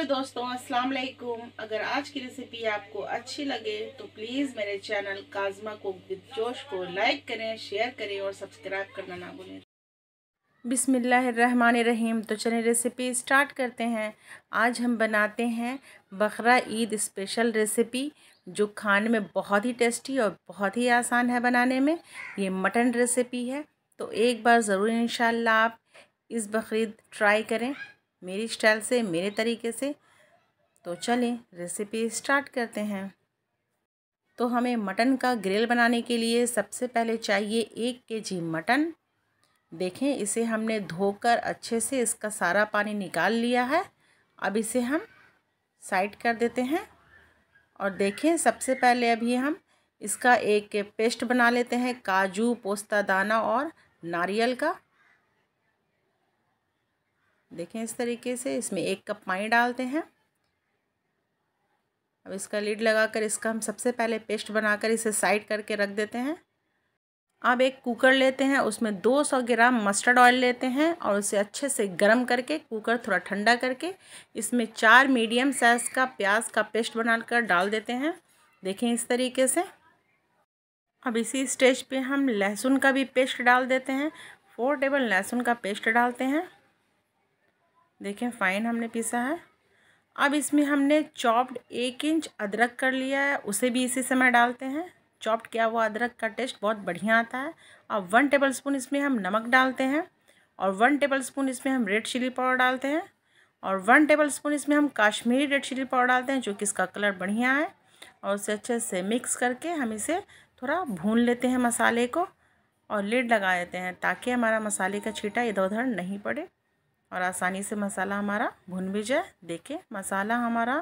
Hello दोस्तों, अस्सलाम वालेकुम। अगर आज की रेसिपी आपको अच्छी लगे तो प्लीज़ मेरे चैनल काज़मा कुक विद जोश को लाइक करें, शेयर करें और सब्सक्राइब करना ना भूलें। बिस्मिल्लाहिर्रहमानिर्रहीम। तो चलिए रेसिपी स्टार्ट करते हैं। आज हम बनाते हैं बकरा ईद स्पेशल रेसिपी, जो खाने में बहुत ही टेस्टी और बहुत ही आसान है बनाने में। ये मटन रेसिपी है, तो एक बार ज़रूर इंशाल्लाह आप इस बकरीद ट्राई करें मेरी स्टाइल से, मेरे तरीके से। तो चलें रेसिपी स्टार्ट करते हैं। तो हमें मटन का ग्रिल बनाने के लिए सबसे पहले चाहिए 1 केजी मटन। देखें, इसे हमने धोकर अच्छे से इसका सारा पानी निकाल लिया है। अब इसे हम साइड कर देते हैं। और देखें, सबसे पहले अभी हम इसका एक पेस्ट बना लेते हैं, काजू, पोस्ता दाना और नारियल का। देखें, इस तरीके से इसमें 1 कप पानी डालते हैं। अब इसका लिड लगाकर इसका हम सबसे पहले पेस्ट बनाकर इसे साइड करके रख देते हैं। अब एक कुकर लेते हैं, उसमें 200 ग्राम मस्टर्ड ऑयल लेते हैं और उसे अच्छे से गर्म करके कुकर थोड़ा ठंडा करके इसमें 4 मीडियम साइज़ का प्याज का पेस्ट बनाकर डाल देते हैं। देखें, इस तरीके से। अब इसी स्टेज पे हम लहसुन का भी पेस्ट डाल देते हैं। 4 टेबल लहसुन का पेस्ट डालते हैं। देखें, फाइन हमने पीसा है। अब इसमें हमने चॉप्ड 1 इंच अदरक कर लिया है, उसे भी इसी समय डालते हैं। चॉप्ड किया हुआ अदरक का टेस्ट बहुत बढ़िया आता है। अब 1 टेबलस्पून इसमें हम नमक डालते हैं और 1 टेबलस्पून इसमें हम रेड चिली पाउडर डालते हैं और 1 टेबलस्पून इसमें हम कश्मीरी रेड चिली पाउडर डालते हैं, जो कि इसका कलर बढ़िया है। और उसे अच्छे से मिक्स करके हम इसे थोड़ा भून लेते हैं मसाले को, और लिड लगा देते हैं ताकि हमारा मसाले का छींटा इधर उधर नहीं पड़े और आसानी से मसाला हमारा भुन भी जाए। देखिए, मसाला हमारा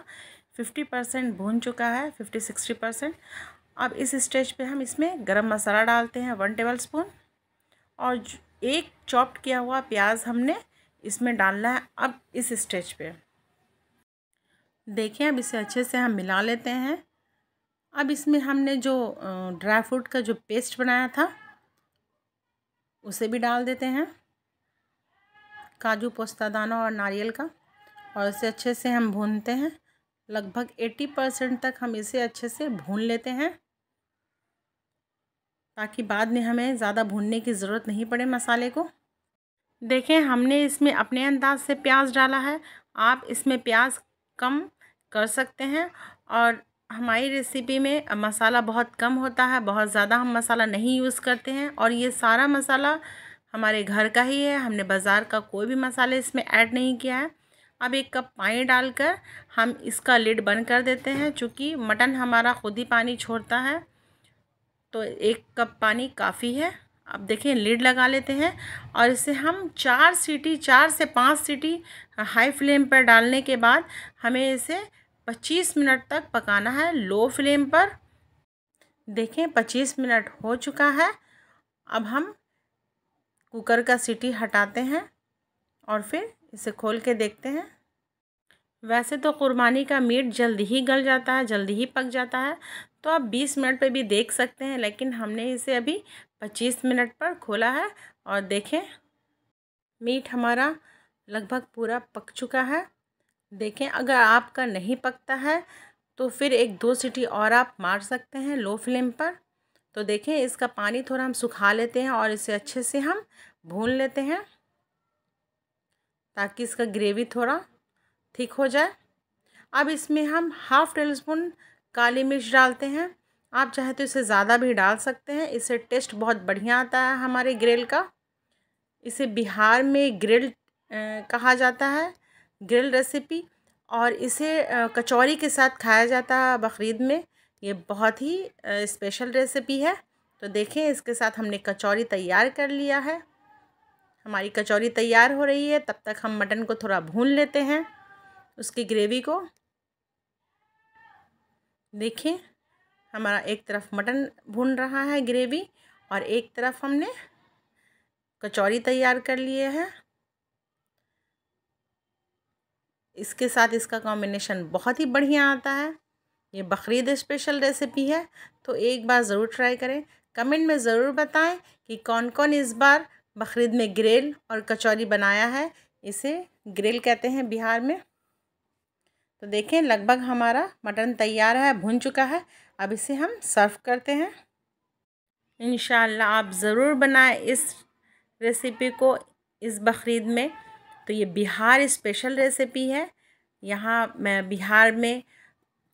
50% भुन चुका है, 50-60%। अब इस स्टेज पे हम इसमें गरम मसाला डालते हैं 1 टेबलस्पून, और 1 चॉप्ड किया हुआ प्याज हमने इसमें डालना है। अब इस स्टेज पे देखिए, अब इसे अच्छे से हम मिला लेते हैं। अब इसमें हमने जो ड्राई फ्रूट का जो पेस्ट बनाया था उसे भी डाल देते हैं, काजू, पोस्ता दाना और नारियल का, और इसे अच्छे से हम भूनते हैं। लगभग 80% तक हम इसे अच्छे से भून लेते हैं, ताकि बाद में हमें ज़्यादा भूनने की ज़रूरत नहीं पड़े मसाले को। देखें, हमने इसमें अपने अंदाज से प्याज डाला है, आप इसमें प्याज कम कर सकते हैं। और हमारी रेसिपी में मसाला बहुत कम होता है, बहुत ज़्यादा हम मसाला नहीं यूज़ करते हैं, और ये सारा मसाला हमारे घर का ही है। हमने बाज़ार का कोई भी मसाले इसमें ऐड नहीं किया है। अब 1 कप पानी डालकर हम इसका लिड बंद कर देते हैं। चूँकि मटन हमारा खुद ही पानी छोड़ता है, तो 1 कप पानी काफ़ी है। अब देखें, लिड लगा लेते हैं और इसे हम 4 से 5 सीटी हाई फ्लेम पर डालने के बाद हमें इसे 25 मिनट तक पकाना है, लो फ्लेम पर। देखें, 25 मिनट हो चुका है। अब हम कुकर का सीटी हटाते हैं और फिर इसे खोल के देखते हैं। वैसे तो कुर्बानी का मीट जल्दी ही गल जाता है, जल्दी ही पक जाता है, तो आप 20 मिनट पे भी देख सकते हैं, लेकिन हमने इसे अभी 25 मिनट पर खोला है। और देखें, मीट हमारा लगभग पूरा पक चुका है। देखें, अगर आपका नहीं पकता है तो फिर 1-2 सीटी और आप मार सकते हैं लो फ्लेम पर। तो देखें, इसका पानी थोड़ा हम सुखा लेते हैं और इसे अच्छे से हम भून लेते हैं, ताकि इसका ग्रेवी थोड़ा थिक हो जाए। अब इसमें हम 1/2 टीस्पून काली मिर्च डालते हैं। आप चाहे तो इसे ज़्यादा भी डाल सकते हैं, इससे टेस्ट बहुत बढ़िया आता है हमारे ग्रिल का। इसे बिहार में ग्रिल कहा जाता है, ग्रिल रेसिपी, और इसे कचौरी के साथ खाया जाता है बकरीद में। ये बहुत ही स्पेशल रेसिपी है। तो देखें, इसके साथ हमने कचौरी तैयार कर लिया है। हमारी कचौरी तैयार हो रही है, तब तक हम मटन को थोड़ा भून लेते हैं, उसकी ग्रेवी को। देखिए, हमारा एक तरफ मटन भून रहा है ग्रेवी, और एक तरफ हमने कचौरी तैयार कर लिए है। इसके साथ इसका कॉम्बिनेशन बहुत ही बढ़िया आता है। ये बकरीद स्पेशल रेसिपी है, तो एक बार ज़रूर ट्राई करें। कमेंट में ज़रूर बताएं कि कौन कौन इस बार बकरीद में ग्रिल और कचौरी बनाया है। इसे ग्रिल कहते हैं बिहार में। तो देखें लगभग हमारा मटन तैयार है, भुन चुका है। अब इसे हम सर्व करते हैं। इंशाअल्लाह आप ज़रूर बनाएं इस रेसिपी को इस बकरीद में। तो ये बिहार स्पेशल रेसिपी है। यहाँ मैं बिहार में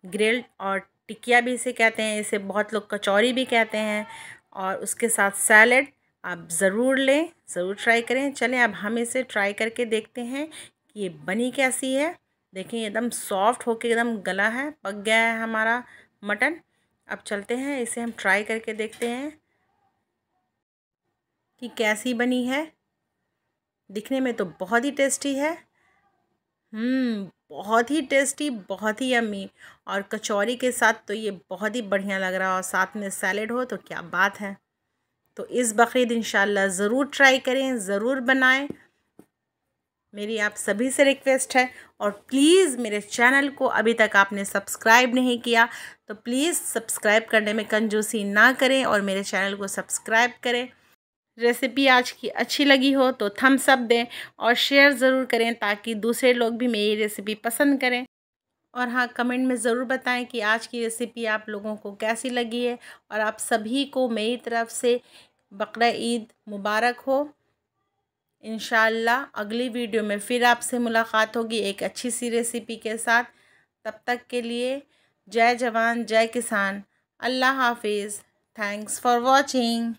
ग्रिल्ड और टिकिया भी इसे कहते हैं, इसे बहुत लोग कचौरी भी कहते हैं, और उसके साथ सैलड आप ज़रूर लें, ज़रूर ट्राई करें। चलें अब हम इसे ट्राई करके देखते हैं कि ये बनी कैसी है। देखें एकदम सॉफ्ट होके एकदम गला है, पक गया है हमारा मटन। अब चलते हैं इसे हम ट्राई करके देखते हैं कि कैसी बनी है। दिखने में तो बहुत ही टेस्टी है। बहुत ही टेस्टी, बहुत ही यम्मी। और कचौरी के साथ तो ये बहुत ही बढ़िया लग रहा है, और साथ में सैलेड हो तो क्या बात है। तो इस बकरीद इंशाल्लाह ज़रूर ट्राई करें, ज़रूर बनाएं। मेरी आप सभी से रिक्वेस्ट है। और प्लीज़ मेरे चैनल को अभी तक आपने सब्सक्राइब नहीं किया तो प्लीज़ सब्सक्राइब करने में कंजूसी ना करें और मेरे चैनल को सब्सक्राइब करें। रेसिपी आज की अच्छी लगी हो तो थम्स अप दें और शेयर ज़रूर करें ताकि दूसरे लोग भी मेरी रेसिपी पसंद करें। और हाँ, कमेंट में ज़रूर बताएं कि आज की रेसिपी आप लोगों को कैसी लगी है। और आप सभी को मेरी तरफ से बकरा ईद मुबारक हो। इंशाअल्लाह अगली वीडियो में फिर आपसे मुलाकात होगी एक अच्छी सी रेसिपी के साथ। तब तक के लिए जय जवान जय किसान। अल्लाह हाफिज़। Thanks for watching.